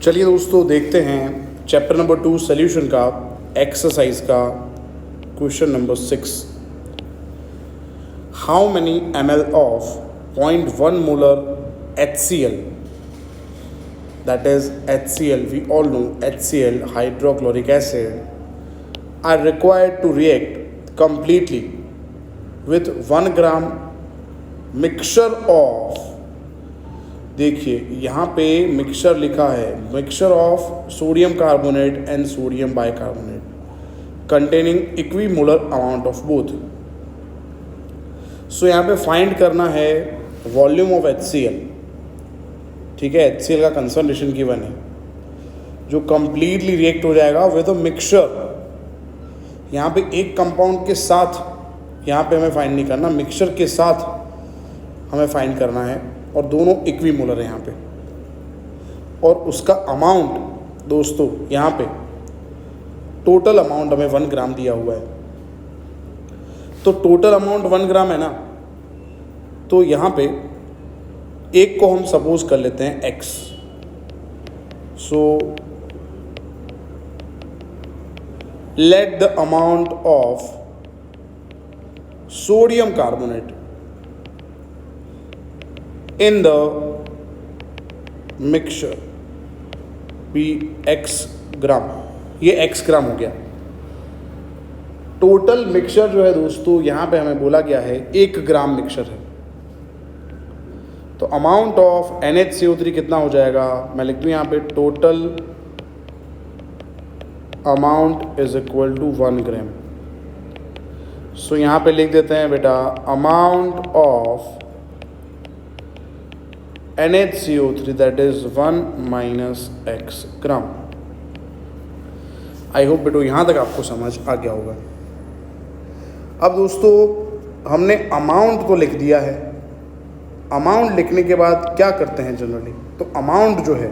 चलिए दोस्तों देखते हैं चैप्टर नंबर 2 सॉल्यूशन का एक्सरसाइज का question number 6। How many ml of 0.1 molar HCl, that is HCl, we all know HCl, hydrochloric acid, are required to react completely with 1 gram mixture of, देखिए यहाँ पे mixture लिखा है, mixture of sodium carbonate and sodium bicarbonate containing equimolar amount of both. So यहाँ पे find करना है volume of HCl। ठीक है, HCl का कंसंट्रेशन गिवन है जो कंप्लीटली रिएक्ट हो जाएगा विद अ मिक्सचर। यहाँ पे एक कंपाउंड के साथ यहाँ पे हमें फाइंड नहीं करना, मिक्सचर के साथ हमें फाइंड करना है और दोनों इक्विमोलर है यहाँ पे। और उसका अमाउंट दोस्तों यहाँ पे टोटल अमाउंट हमें 1 ग्राम दिया हुआ है, तो टोटल अमाउंट 1 ग्राम है ना, तो यहाँ पे एक को हम सपोज कर लेते हैं x। So let the amount of sodium carbonate in the mixture be x ग्राम। ये x ग्राम हो गया। टोटल मिक्सचर जो है दोस्तों यहाँ पे हमें बोला गया है 1 ग्राम मिक्सचर है, तो अमाउंट ऑफ NaCO3 कितना हो जाएगा, मैं लिख दूँ यहाँ पे total amount is equal to 1 gram. So यहाँ पे लिख देते हैं बेटा amount of NaCO3 that is 1 minus x gram. I hope बेटो यहाँ तक आपको समझ आ गया होगा। अब दोस्तों हमने अमाउंट तो लिख दिया है, अमाउंट लिखने के बाद क्या करते हैं जनरली, तो अमाउंट जो है,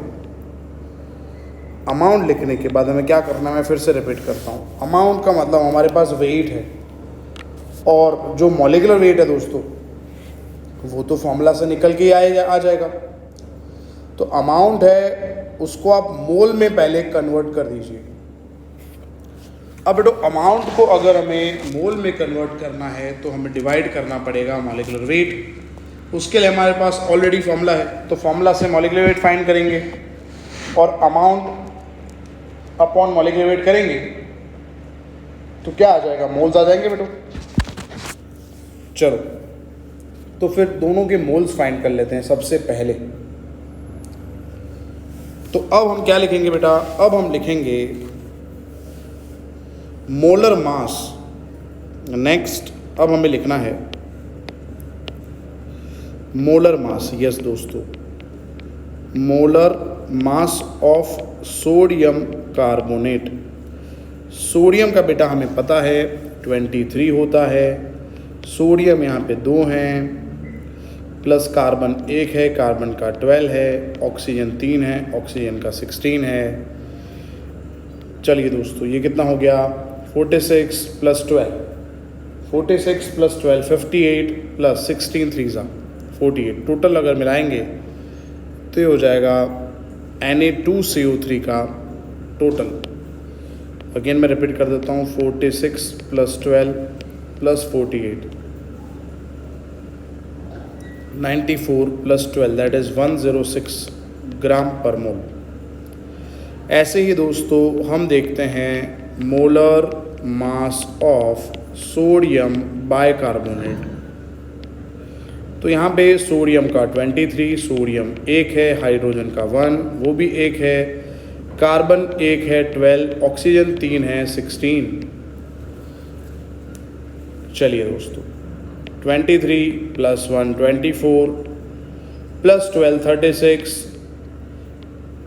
अमाउंट लिखने के बाद हमें क्या करना है, मैं फिर से रिपीट करता हूँ। अमाउंट का मतलब हमारे पास वेट है, और जो मॉलिक्यूलर वेट है दोस्तों वो तो फॉर्मूला से निकल के आ जाएगा। तो अमाउंट है उसको आप मोल में पहले कन्वर्ट कर दीजिए। अब बेटो अमाउंट को अगर हमें मोल में कन्वर्ट करना है तो हमें डिवाइड करना पड़ेगा मॉलिक्यूलर वेट। उसके लिए हमारे पास ऑलरेडी फॉर्मूला है, तो फॉर्मूला से मॉलिक्यूलर वेट फाइंड करेंगे और अमाउंट अपॉन मॉलिक्यूलर वेट करेंगे तो क्या आ जाएगा, मोल्स आ जाएंगे बेटो। चलो तो फिर दोनों के मोल्स फाइंड कर लेते हैं सबसे पहले। तो अब हम क्या लिखेंगे बेटा, अब हम लिखेंगे मोलर मास। नेक्स्ट अब हमें लिखना है मोलर मास। यस दोस्तों, molar mass of sodium carbonate. Sodium का बेटा हमें पता है 23 होता है, सोडियम यहाँ पे 2 हैं, प्लस कार्बन 1 है, कार्बन का 12 है, ऑक्सीजन 3 है, ऑक्सीजन का 16 है। चलिए दोस्तों ये कितना हो गया, 46 प्लस 12, 46 प्लस 12 58 प्लस 16 3 48। टोटल अगर मिलाएंगे तो ये हो जाएगा Na2CO3 का टोटल। अगेन मैं रिपीट कर देता हूँ, 46 plus 12 plus 48 94 plus 12 that is 106 ग्राम पर मोल। ऐसे ही दोस्तों हम देखते हैं molar mass of sodium bicarbonate. तो यहाँ पे सोडियम का 23, सोडियम 1 है, हाइड्रोजन का 1 वो भी 1 है, कार्बन 1 है 12, ऑक्सीजन 3 है 16। चलिए दोस्तों 23 plus 1 24 plus 12 36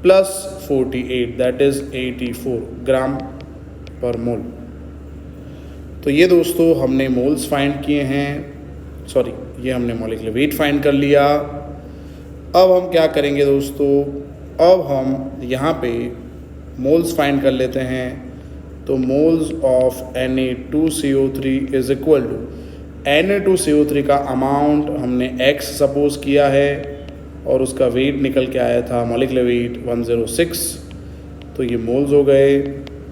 plus 48 that is 84 ग्राम पर मोल। तो ये दोस्तों हमने मोल्स फाइंड किए हैं, सॉरी ये हमने मॉलिक्यूलर वेट फाइंड कर लिया। अब हम क्या करेंगे दोस्तों, अब हम यहाँ पे मोल्स फाइंड कर लेते हैं। तो moles of Na2CO3 is equal to Na2CO3 का अमाउंट हमने x सपोज किया है और उसका वेट निकल के आया था मॉलिक्यूलर वेट 106। तो ये मोल्स हो गए,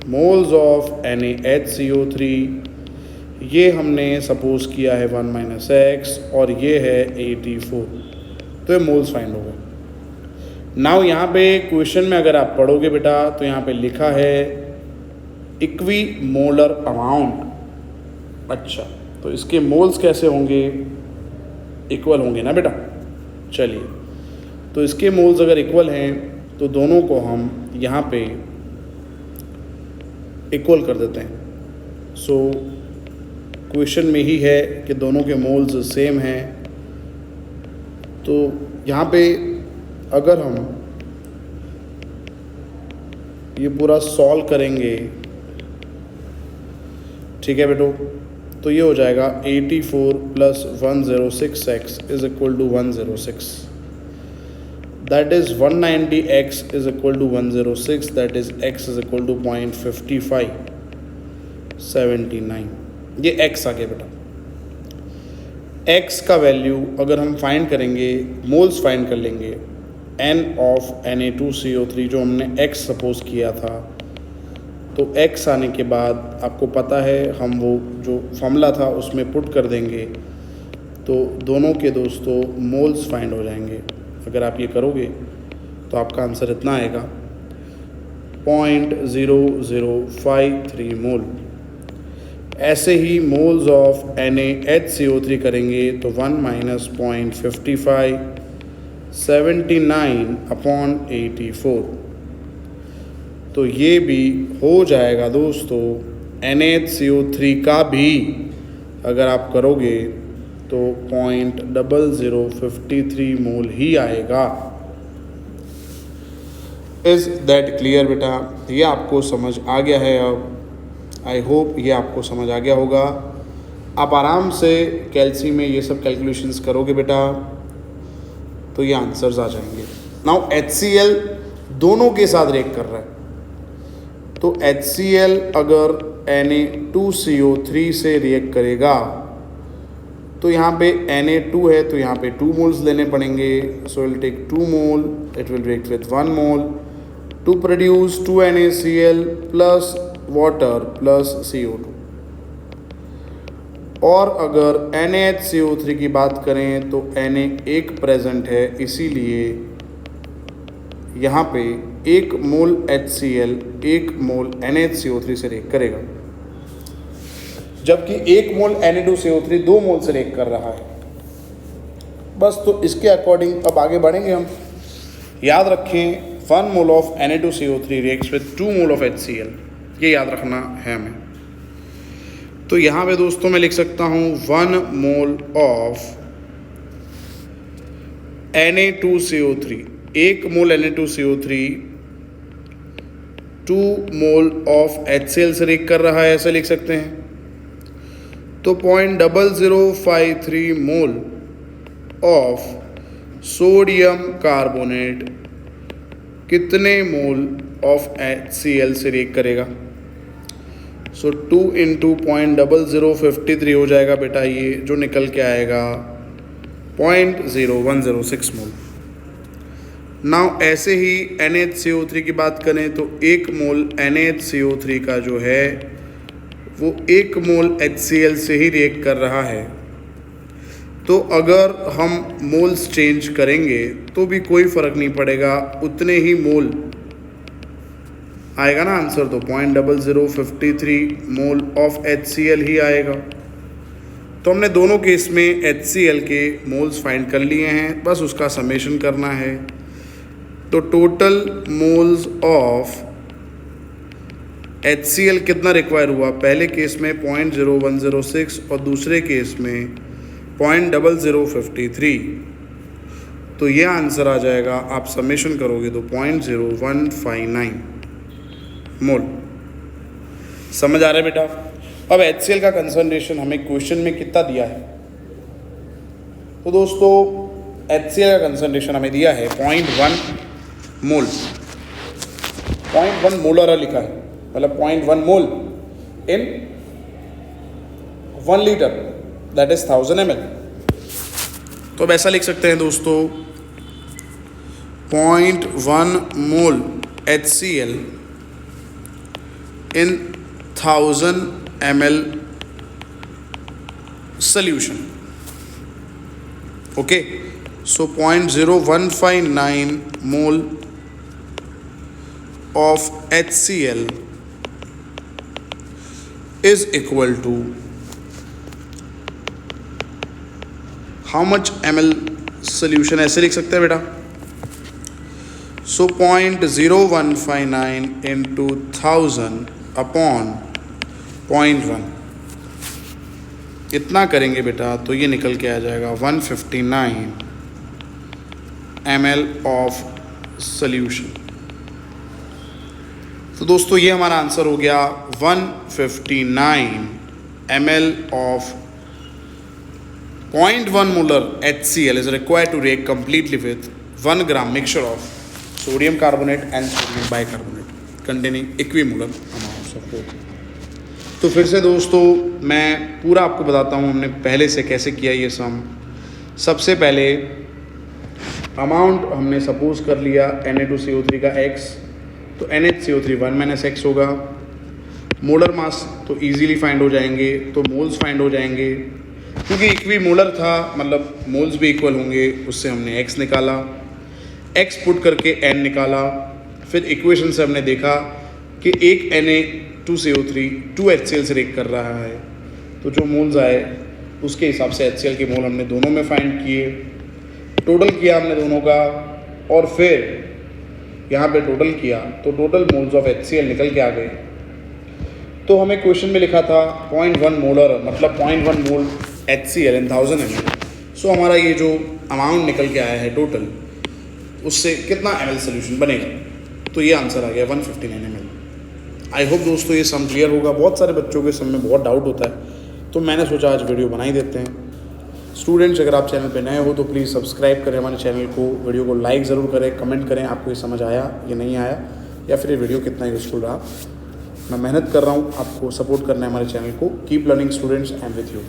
मोल्स ऑफ NaHCO3। ये हमने सपोज किया है 1 - x और ये है 84। तो ये मोल्स फाइंड हो गए। नाउ यहाँ पे क्वेश्चन में अगर आप पढ़ोगे बेटा तो यहाँ पे लिखा है इक्वी मोलर अमाउंट। अच्छा, तो इसके मोल्स कैसे होंगे? इक्वल होंगे ना बेटा। चलिए, तो इसके मोल्स अगर इक्वल हैं तो दोनों को हम यहाँ पे इक्वल कर देते हैं। सो क्वेश्चन में ही है कि दोनों के मोल्स सेम हैं। तो यहाँ पे अगर हम ये पूरा सॉल्व करेंगे, ठीक है बेटो, तो ये हो जाएगा 84 + 106x is equal to 106। That is 190x is equal to 106, that is x is equal to 0.5579। ये x आ गया बेटा। x का वैल्यू अगर हम फाइंड करेंगे, मोल्स फाइंड कर लेंगे n ऑफ Na2CO3 जो हमने x सपोज किया था, तो x आने के बाद आपको पता है हम वो जो फॉर्मूला था उसमें पुट कर देंगे तो दोनों के दोस्तों मोल्स फाइंड हो जाएंगे। अगर आप ये करोगे तो आपका आंसर इतना आएगा 0.0053 मोल। ऐसे ही मोल्स ऑफ NaHCO3 करेंगे तो 1 - 0.5579/84। तो ये भी हो जाएगा दोस्तों। NaHCO3 का भी अगर आप करोगे तो 0.0053 मोल ही आएगा। इज़ दैट क्लियर बेटा? ये आपको समझ आ गया है? अब आई होप ये आपको समझ आ गया होगा। आप आराम से कैल्सी में ये सब कैलकुलेशंस करोगे बेटा तो ये आंसर्स आ जाएंगे। नाउ HCl दोनों के साथ रिएक्ट कर रहा है, तो HCl अगर Na2CO3 से रिएक्ट करेगा तो यहाँ पे Na2 है तो यहाँ पे 2 मोल्स लेने पड़ेंगे। So will take 2 mole, it will react with 1 mole to produce 2 NaCl plus water plus CO2। और अगर NaHCO3 की बात करें तो Na एक प्रेजेंट है, इसीलिए यहाँ पे 1 मोल HCl 1 मोल NaHCO3 से रिएक्ट करेगा, जबकि 1 मोल Na2CO3 2 मोल से रिएक्ट कर रहा है। बस तो इसके अकॉर्डिंग अब आगे बढ़ेंगे हम। याद रखें 1 mole of Na2CO3 reacts with 2 mole of HCl, ये याद रखना है हमें। तो यहाँ पे दोस्तों मैं लिख सकता हूँ 1 mole of Na2CO3, 1 mole Na2CO3 2 mole of HCl से रिएक्ट कर रहा है, ऐसे लिख सकते हैं। तो 0.0053 मोल ऑफ सोडियम कार्बोनेट कितने मोल ऑफ HCl से रिएक्ट करेगा? सो 2 × 0.0053 हो जाएगा बेटा, ये जो निकल के आएगा 0.0106 मोल। नाउ ऐसे ही NaHCO3 की बात करें तो 1 मोल NaHCO3 का जो है वो 1 मोल HCl से ही रिएक्ट कर रहा है। तो अगर हम मोल्स चेंज करेंगे तो भी कोई फ़र्क नहीं पड़ेगा, उतने ही मोल आएगा ना आंसर। तो 0.0053 मोल ऑफ HCl ही आएगा। तो हमने दोनों केस में HCl के मोल्स फाइंड कर लिए हैं, बस उसका समेशन करना है। तो टोटल मोल्स ऑफ HCl कितना रिक्वायर हुआ? पहले केस में 0.0106 और दूसरे केस में 0.0053। तो ये आंसर आ जाएगा, आप समेशन करोगे तो 0.0159 मोल। समझ आ रहा है बेटा? अब HCl का कंसंट्रेशन हमें क्वेश्चन में कितना दिया है? तो दोस्तों HCl का कंसंट्रेशन हमें दिया है 0.1 मोल, 0.1 मोलर लिखा है, मतलब 0.1 मोल इन 1 लीटर, दैट इज 1000 ml। तो अब ऐसा लिख सकते हैं दोस्तों 0.1 मोल HCl in 1000 ml solution. Okay, so 0.0159 mole of HCl is equal to how much ml solution? ऐसे लिख सकते हैं बेटा. So 0.0159 into 1000 upon 0.1, इतना करेंगे बेटा तो ये निकल के आ जाएगा 159 ml ऑफ सॉल्यूशन. तो दोस्तों ये हमारा आंसर हो गया 159 ml of 0.1 molar HCl is required to react completely with 1 gram mixture of sodium carbonate and sodium bicarbonate containing equimolar amounts of both. तो फिर से दोस्तों मैं पूरा आपको बताता हूँ हमने पहले से कैसे किया ये सम. सबसे पहले अमाउंट हमने सपोज कर लिया Na2CO3 का x, तो NHCO3 1 - x होगा. मोलर मास तो इजीली फाइंड हो जाएंगे, तो मोल्स फाइंड हो जाएंगे क्योंकि इक्वी मोलर था, मतलब मोल्स भी इक्वल होंगे. उससे हमने x निकाला, x पुट करके n निकाला. फिर इक्वेशन से हमने देखा कि एक Na2CO3 2 HCl से रिएक्ट कर रहा है, तो जो मोल्स आए उसके हिसाब से HCl के मोल हमने दोनों में फाइंड किए. टोटल किया हमने दोनों का और फिर यहाँ पे टोटल किया तो टोटल मोल्स ऑफ HCl निकल के आ गए. तो हमें क्वेश्चन में लिखा था 0.1 मोलर, मतलब 0.1 मोल HCl इन 1000 ml. सो हमारा ये जो अमाउंट निकल के आया है टोटल, उससे कितना ml सोल्यूशन बनेगा, तो ये आंसर आ गया 159 ml. आई होप दोस्तों ये सम क्लियर होगा. बहुत सारे बच्चों के सम में बहुत डाउट होता है, तो मैंने सोचा आज वीडियो बना ही देते हैं. स्टूडेंट्स अगर आप चैनल पे नए हो तो प्लीज़ सब्सक्राइब करें हमारे चैनल को, वीडियो को लाइक ज़रूर करें, कमेंट करें आपको ये समझ आया या नहीं आया, या फिर ये वीडियो कितना यूज़फुल रहा. मैं मेहनत कर रहा हूँ आपको सपोर्ट करना है हमारे चैनल को. Keep learning students, I am with you.